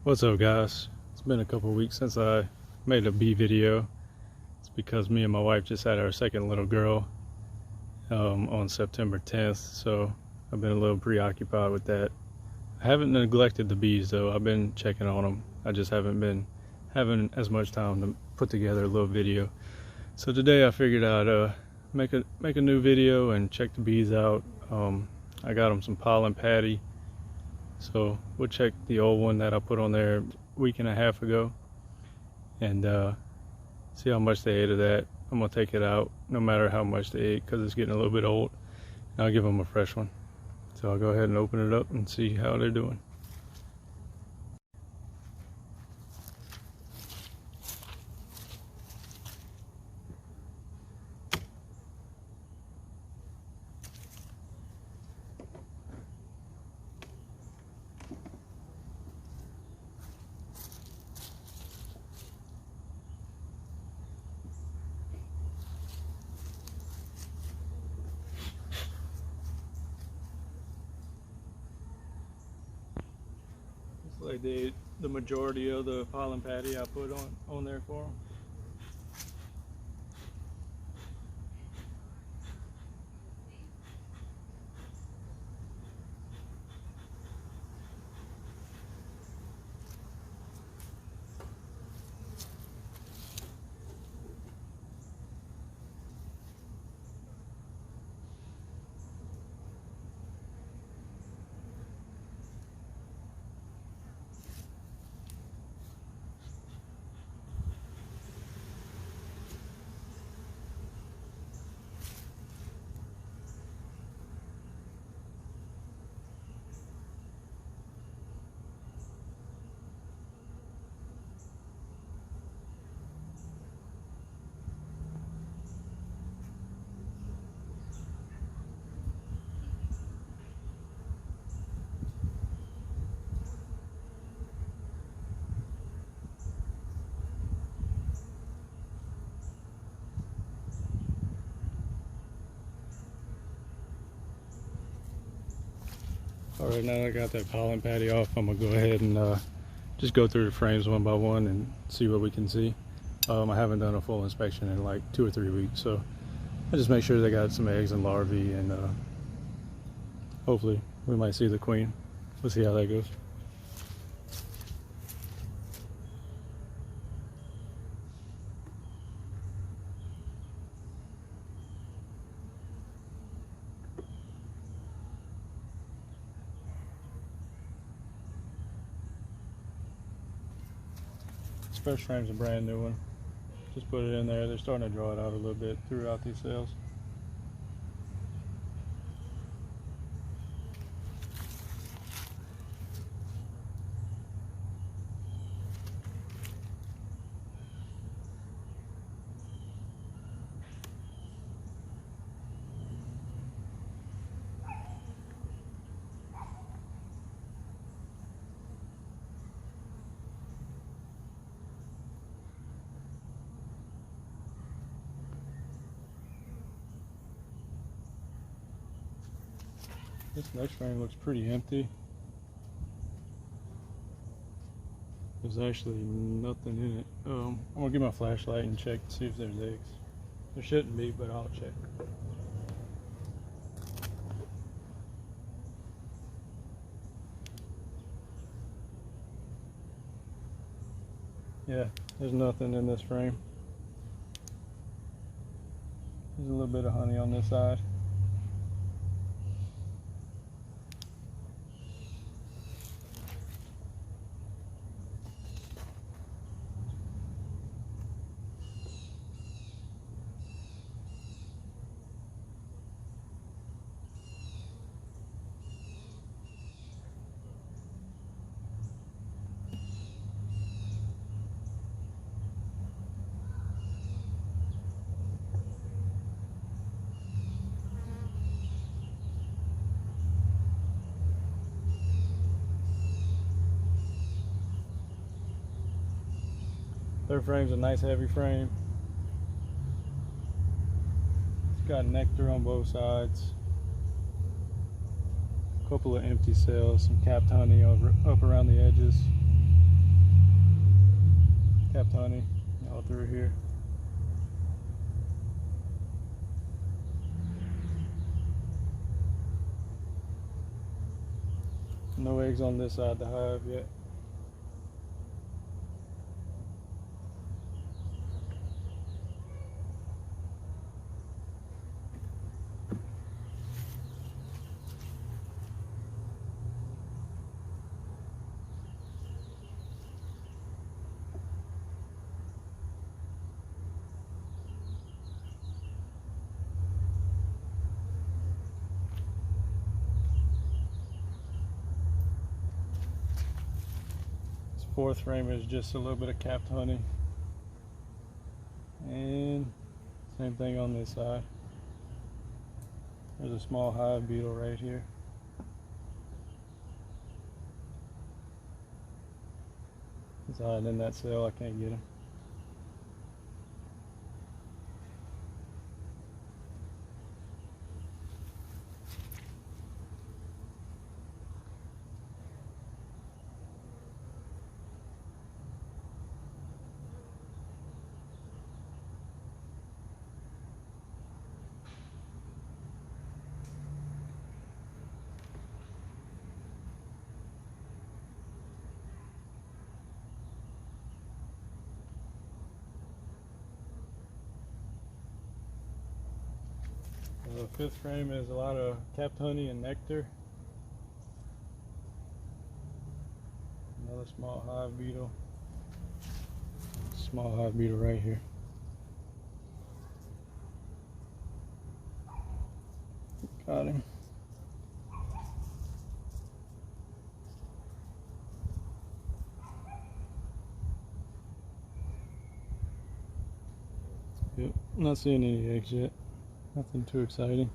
What's up, guys? It's been a couple weeks since I made a bee video. It's because me and my wife just had our second little girl on September 10th, so I've been a little preoccupied with that. I haven't neglected the bees though. I've been checking on them. I just haven't been having as much time to put together a little video. So today I figured I'd make a new video and check the bees out. I got them some pollen patty. So we'll check the old one that I put on there a week and a half ago and see how much they ate of that. I'm gonna take it out no matter how much they ate because it's getting a little bit old. And I'll give them a fresh one. So I'll go ahead and open it up and see how they're doing. Like the majority of the pollen patty I put on there for them. Alright, now that I got that pollen patty off, I'm going to go ahead and just go through the frames one by one and see what we can see. I haven't done a full inspection in like 2 or 3 weeks, so I just make sure they got some eggs and larvae, and hopefully we might see the queen. We'll see how that goes. First frame's a brand new one. Just put it in there. They're starting to draw it out a little bit throughout these cells. This next frame looks pretty empty. There's actually nothing in it. I'm gonna get my flashlight and check to see if there's eggs. There shouldn't be, but I'll check. Yeah, there's nothing in this frame. There's a little bit of honey on this side. Third frame's a nice heavy frame. It's got nectar on both sides. A couple of empty cells, some capped honey up around the edges. capped honey all through here. No eggs on this side of the hive yet. Fourth frame is just a little bit of capped honey, and same thing on this side. There's a small hive beetle right here. He's hiding in that cell. I can't get him. The fifth frame is a lot of capped honey and nectar. Another small hive beetle. Small hive beetle right here. Got him. Yep, not seeing any eggs yet. Nothing too exciting.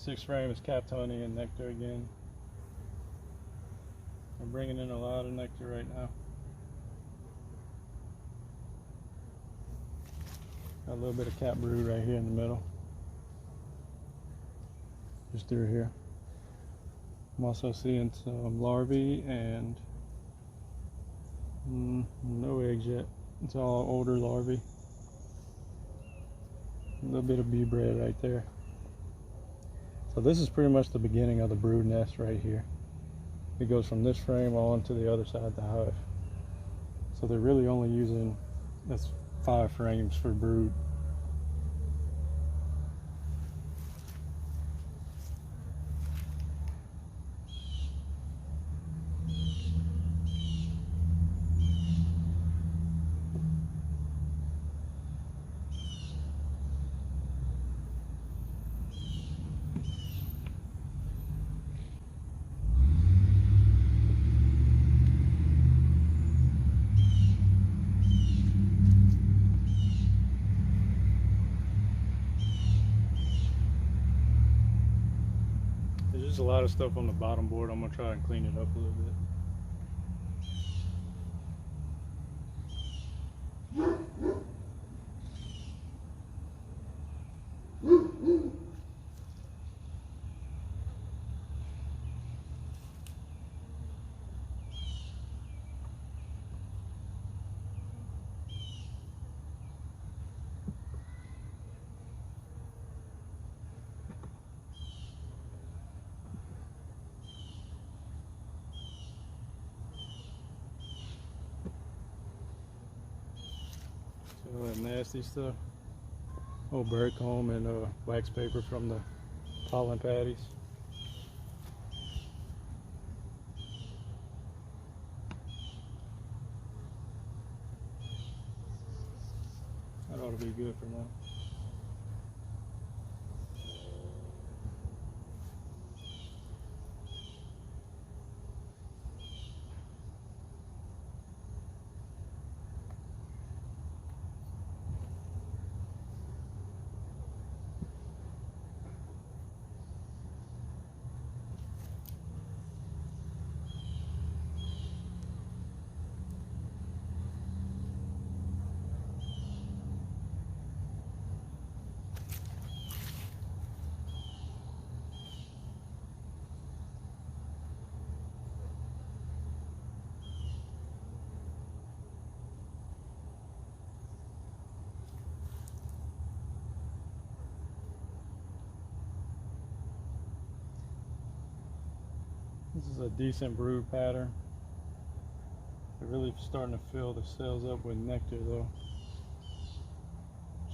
Sixth frame is capped honey and nectar again. I'm bringing in a lot of nectar right now. Got a little bit of capped brood right here in the middle. Just through here. I'm also seeing some larvae and no eggs yet. It's all older larvae. A little bit of bee bread right there. So this is pretty much the beginning of the brood nest right here. It goes from this frame on to the other side of the hive. So they're really only using, that's 5 frames for brood. There's just a lot of stuff on the bottom board. I'm gonna try and clean it up a little bit. All that nasty stuff. Old bird comb and wax paper from the pollen patties. That ought to be good for now. a decent brood pattern. They're really starting to fill the cells up with nectar though.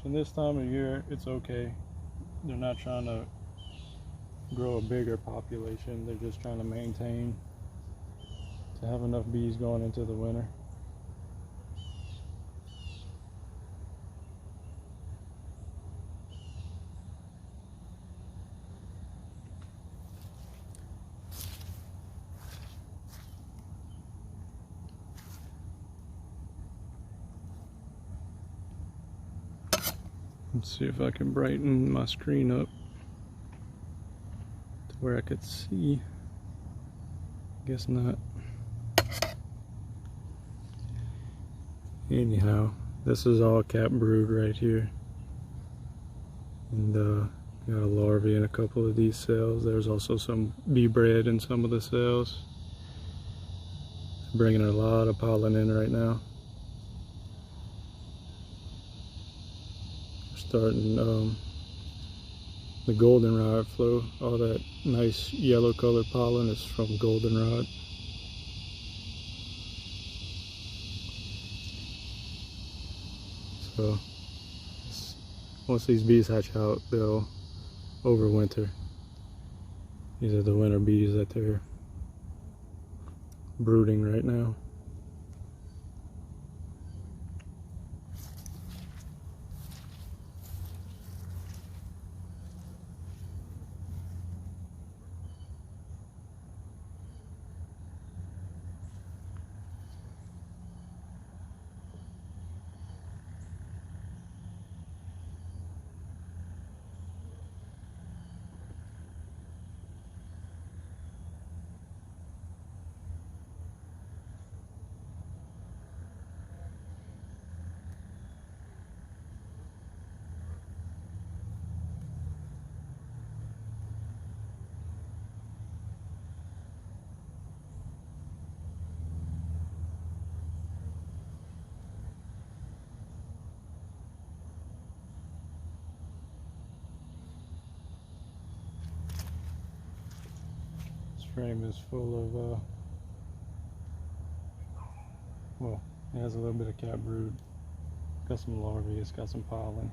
So this time of year, it's okay. They're not trying to grow a bigger population. They're just trying to maintain to have enough bees going into the winter. Let's see if I can brighten my screen up to where I could see. Guess not. Anyhow, this is all cap brood right here. And got a larvae in a couple of these cells. There's also some bee bread in some of the cells. Bringing a lot of pollen in right now. Starting the goldenrod flow. All that nice yellow colored pollen is from goldenrod. So once these bees hatch out, they'll overwinter. These are the winter bees that they're brooding right now. Frame is full of well, it has a little bit of cap brood, got some larvae, it's got some pollen.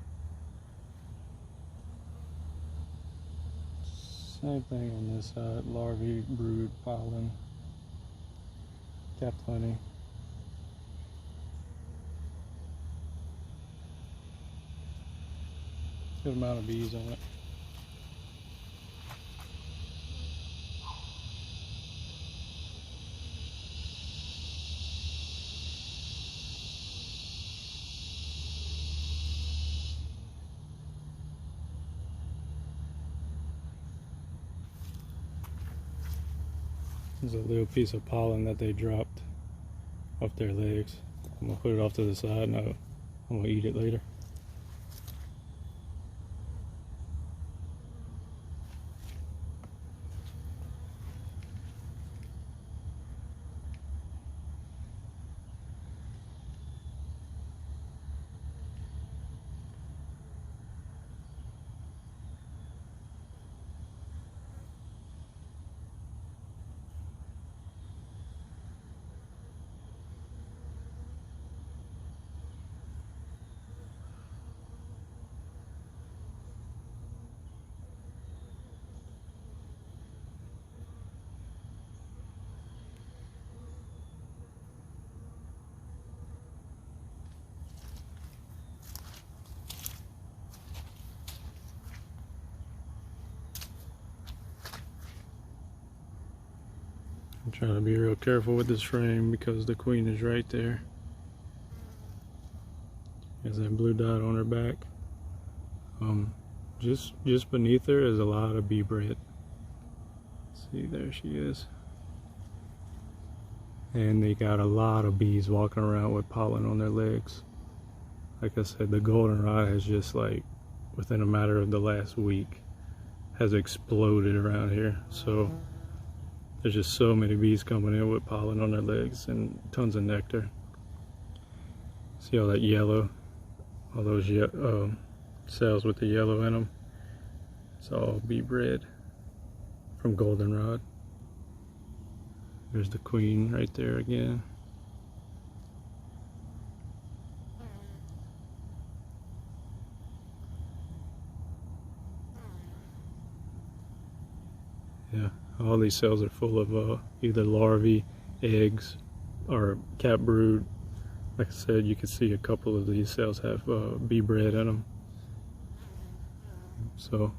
Same thing on this side, larvae, brood, pollen, capped honey. Good amount of bees on it. There's a little piece of pollen that they dropped off their legs. I'm gonna put it off to the side and I'm gonna eat it later. I'm trying to be real careful with this frame because the queen is right there. There's that blue dot on her back. Just beneath her is a lot of bee bread. See, there she is. And they got a lot of bees walking around with pollen on their legs. Like I said, the goldenrod has just, like, within a matter of the last week, has exploded around here. So there's just so many bees coming in with pollen on their legs and tons of nectar. See all that yellow? All those cells with the yellow in them? It's all bee bread from goldenrod. There's the queen right there again. Yeah, all these cells are full of either larvae, eggs, or cat brood. Like I said, you can see a couple of these cells have bee bread in them. So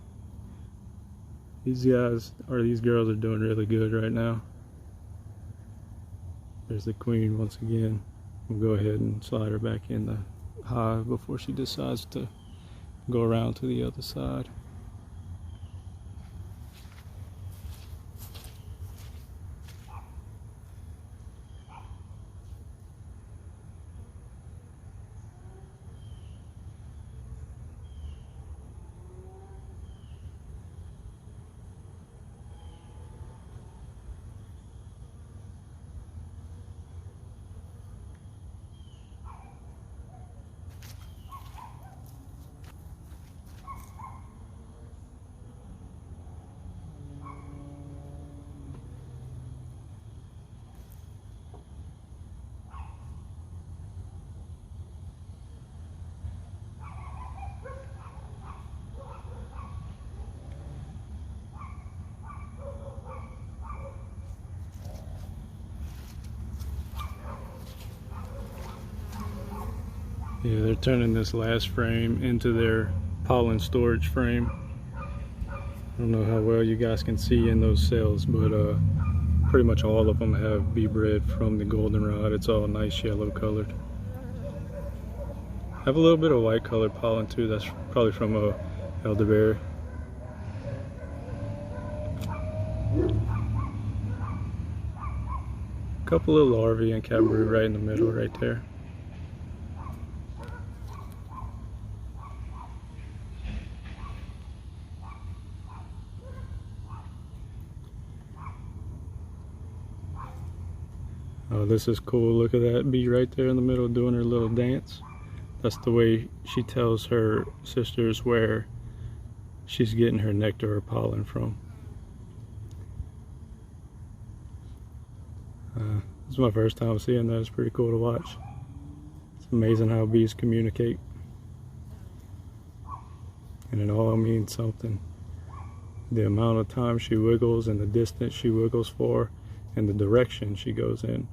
these guys, or these girls, are doing really good right now. There's the queen once again. We'll go ahead and slide her back in the hive before she decides to go around to the other side. Yeah, they're turning this last frame into their pollen storage frame. I don't know how well you guys can see in those cells, but pretty much all of them have bee bread from the goldenrod. It's all nice yellow colored. Have a little bit of white colored pollen too. That's probably from a elderberry. Couple of larvae and cat brood right in the middle right there. Oh, this is cool. Look at that bee right there in the middle doing her little dance. That's the way she tells her sisters where she's getting her nectar or pollen from. This is my first time seeing that. It's pretty cool to watch. It's amazing how bees communicate. And it all means something. The amount of time she wiggles and the distance she wiggles for and the direction she goes in.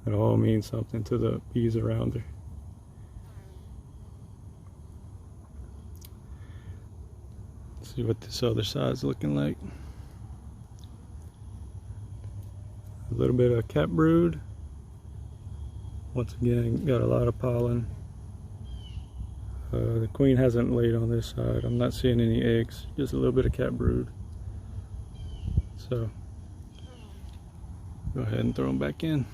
It all means something to the bees around her. Let's see what this other side's looking like. A little bit of cat brood. Once again, got a lot of pollen. The queen hasn't laid on this side. I'm not seeing any eggs, just a little bit of cat brood. So, go ahead and throw them back in.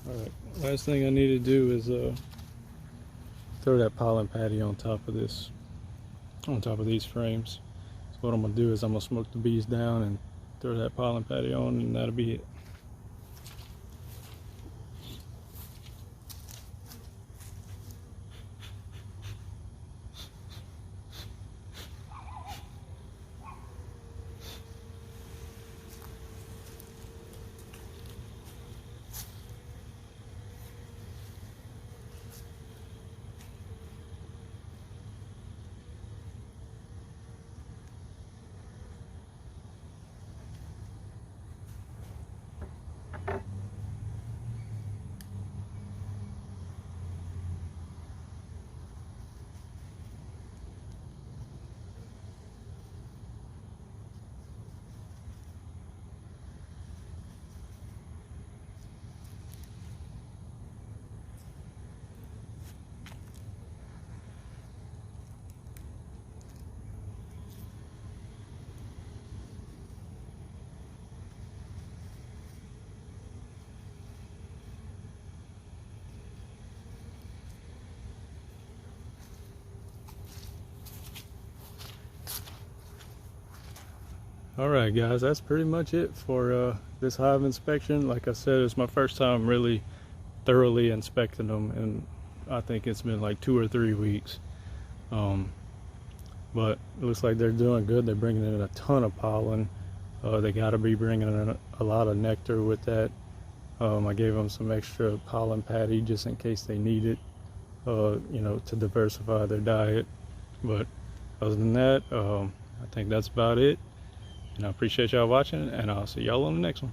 Alright, last thing I need to do is throw that pollen patty on top of this, on top of these frames. So what I'm gonna do is I'm gonna smoke the bees down and throw that pollen patty on, and that'll be it. Alright guys, that's pretty much it for this hive inspection. Like I said, it's my first time really thoroughly inspecting them, and I think it's been like 2 or 3 weeks. But it looks like they're doing good. They're bringing in a ton of pollen. They got to be bringing in a lot of nectar with that. I gave them some extra pollen patty just in case they need it, you know, to diversify their diet. But other than that, I think that's about it. And I appreciate y'all watching, and I'll see y'all on the next one.